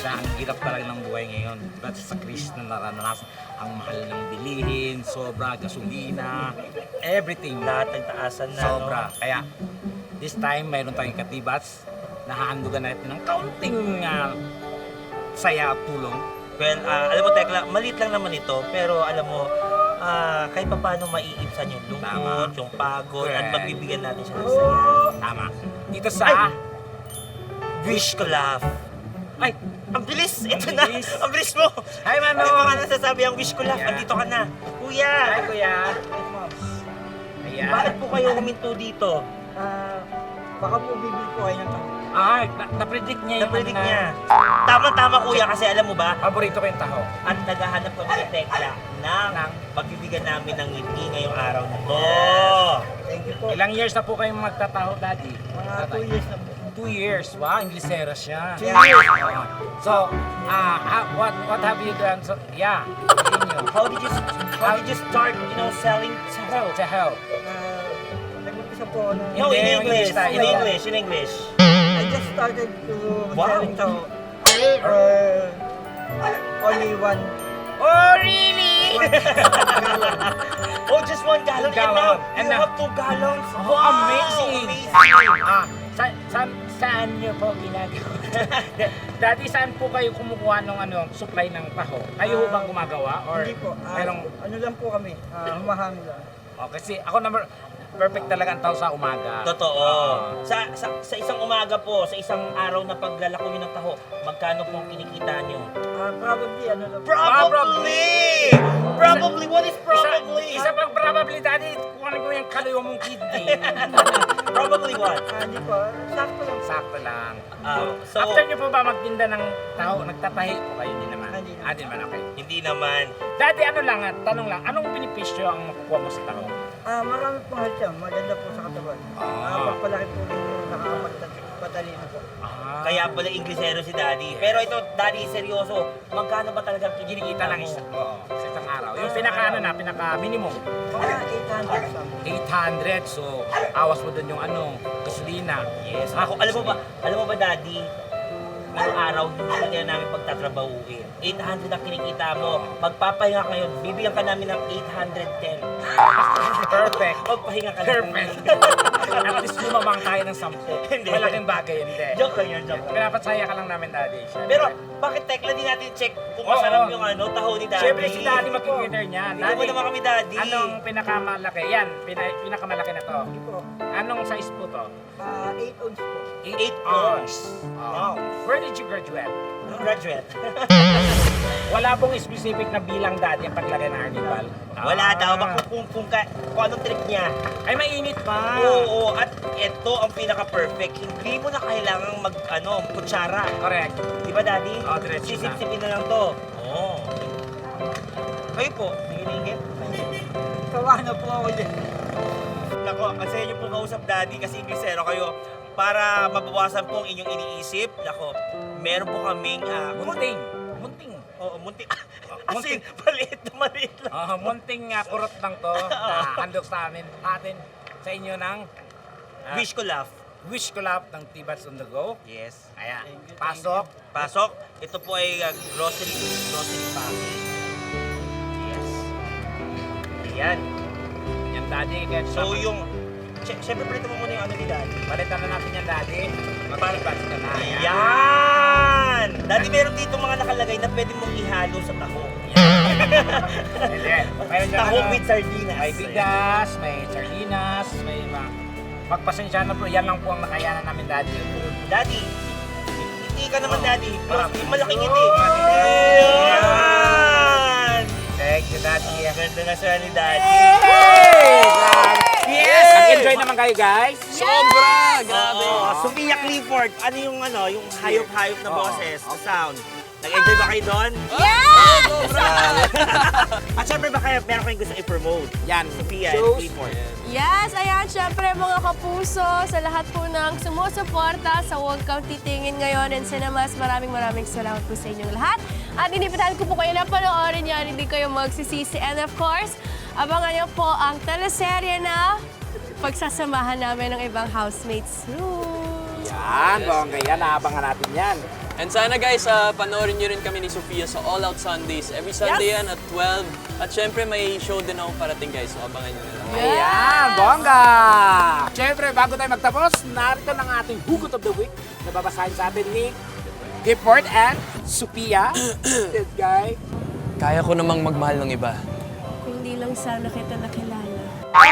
Ang hirap talaga ng buhay ngayon. But sa Chris na naranasan, ang mahal ng bilihin, sobra, gasolina, everything. Lahat nagtaasan na, Sobra. no? Kaya, this time, mayroon tayong katibats. Nahahandugan natin ng kaunting saya at tulong. Well, alam mo, Tekla, maliit lang naman ito, pero alam mo, kahit pa paano maiibsan yung lungkot, yung pagod, at Correct. magbibigyan natin siya ng saya. Tama. Dito sa... Ay! Wish ko laugh. Ay! Ang bilis! Ito Ang na! bilis. Ang bilis mo! Hi, Mano! Ano ba nga nasasabi ang wish ko laugh? Yeah. Andito ka na. Kuya! Hi, Kuya! Ayan. Bakit po kayo huminto dito? Baka po bibili po kayo ng taho. Ay, na-predict niya yung... Na-predict niya. Tama-tama kuya, kasi alam mo ba, Paborito ko yung taho. at naghahanap kami ni Tekla ng Ng? pagbibigyan namin ng ngiti ngayong araw na to. Thank you po. Ilang years na po kayong magtataho, Daddy? Mga 2 years na po. 2 years. Wow, Inglesera siya. Yeah. So, what have you done? So, yeah, continue. How did you start, selling taho? Taho. Nag-umpisa po ako na... No, in Hindi, English. English tayo. In English. I just started to Wow. selling taho. Only one. Oh, really? Oh, just 1 gallon. Gallon. And And now, you now- have 2 gallons. Oh, Wow! amazing. Saan niyo po ginagawa? Dati saan po kayo kumukuha ng supply ng taho? Kayo ho bang gumagawa? Or Hindi po. merong... Ano lang po kami. Humahangin lang. Oh, kasi ako perfect talaga ang taho sa umaga. Totoo. Sa isang umaga po, sa isang araw na paglalako nyo ng taho, magkano po ang kinikita nyo? Probably ano lang. Probably! Probably? What is probably? Isa pang probably, Daddy, kung ano yung kalayo mong kidney. Probably what? Hindi po. Sakto lang. Sakto lang. So, After niyo po ba magtinda ng taho, nagtatahi o kayo din naman? Hindi. Di naman, okay. hindi naman. Dati tanong lang, anong benepisyo ang makukuha mo sa taho? Marami pong health yan. Maganda po sa katawan. Pagpalaki po yung nakakapagpatalino po. Kaya pala Inglesero si Daddy. Pero ito, Daddy, seryoso, magkano ba talaga ang Kinikita lang isa. Oo, sa isang araw. Yung pinaka minimum. Mga 800 something. 800. So, awas mo dun yung gasolina. Yes. Ako, alam mo ba, Daddy, ngayong araw, hindi ka namin pagtatrabahuin. 800 ang kinikita mo. Magpapahinga ka ngayon, bibigyan ka namin ng 810. Perfect. Magpahinga ka Perfect. At least lumamang tayo ng 10. Hindi. Malaking bagay, hindi. Joke lang yun, joke lang. Pinapasaya ka lang namin, Daddy. Siyempre. Pero, bakit Tekla di natin check kung Oo. masarap yung taho ni Daddy? Siyempre si Daddy mag-winner niya. Hindi mo naman kami, Daddy. Anong pinakamalaki? Yan, pinakamalaki na to. Hindi po. Anong size po to? 8 ounce po. 8 ounce. Wow. Where did you graduate? Graduate. Wala pong specific na bilang, Daddy, ang paglagay ng arnibal. Wala daw. Kung anong trick niya. Ay, mainit pa. Oo, at ito ang pinaka-perfect. Hindi mo na kailangang kutsara. Correct. Di ba, Daddy? Oo, diretso na. Sisip-sipin na lang to. Oo. Kayo po, nangingit. Sawa na po ako dyan. Nako, kasi inyo po kausap, Daddy, kasi Inglesero kayo. Para mabawasan po ang inyong iniisip, nako, meron po kaming Munting. Oo, munting. Munting. Maliit na maliit lang. Munting kurot lang to na handog sa atin, sa inyo ng Wish ko laugh. Wish ko Love ng Tibats on the Go. Yes. Ayan, pasok. Pasok. Ito po ay grocery package. Yes. Ayan. Yan, Daddy. So yung, siyempre palito mo muna yung ni Daddy. Palitan na natin yan, Daddy. Magpalibas ka na. Ayan! Daddy, meron dito mga nakalagay na pwede mong ihalo sa taho. Hindi. Mayroon dyan, Taho with sardinas. may bigas, may sardinas, may mga... Pagpasensya na po, yan lang po ang nakayanan namin, Daddy. Daddy, ngiti ka naman, Daddy. Ah. Yung malaking ngiti. Ayan! Thank you, Daddy. Ganda na siya ni Daddy. Yes! Nag-enjoy naman kayo, guys. Sobra! Grabe. Sophia Clifford, ano yung hayop-hayop na boses, na sound? Nag-enjoy ba kayo doon? Yes! At syempre ba kayo, meron kayong gusto i-promote? Yan, Sophia shows. Clifford. Yes, ayan, syempre mga kapuso, sa lahat po ng sumusuporta sa Huwag Kang Titingin ngayon and Cinemas, maraming salamat po sa inyong lahat. At inibitahan ko po kayo na panoorin yan, hindi kayo magsisisi. And of course, abangan niyo po ang teleserye na pagsasamahan namin ng ibang housemates soon. Yan, bongga yan. Naabangan natin yan. And sana guys, panoorin nyo rin kami ni Sofia sa All Out Sundays. Every Sunday yan at 12. At syempre may show din ako parating guys, so abangan nyo na lang. Ayan, bongga! Siyempre, bago tayo magtapos, narito ng ating Hugot of the Week na babasahin sa atin ni Gifford and Sophia. This guy. Kaya ko namang magmahal ng iba. Kung di lang sana kita nakilala. Oh!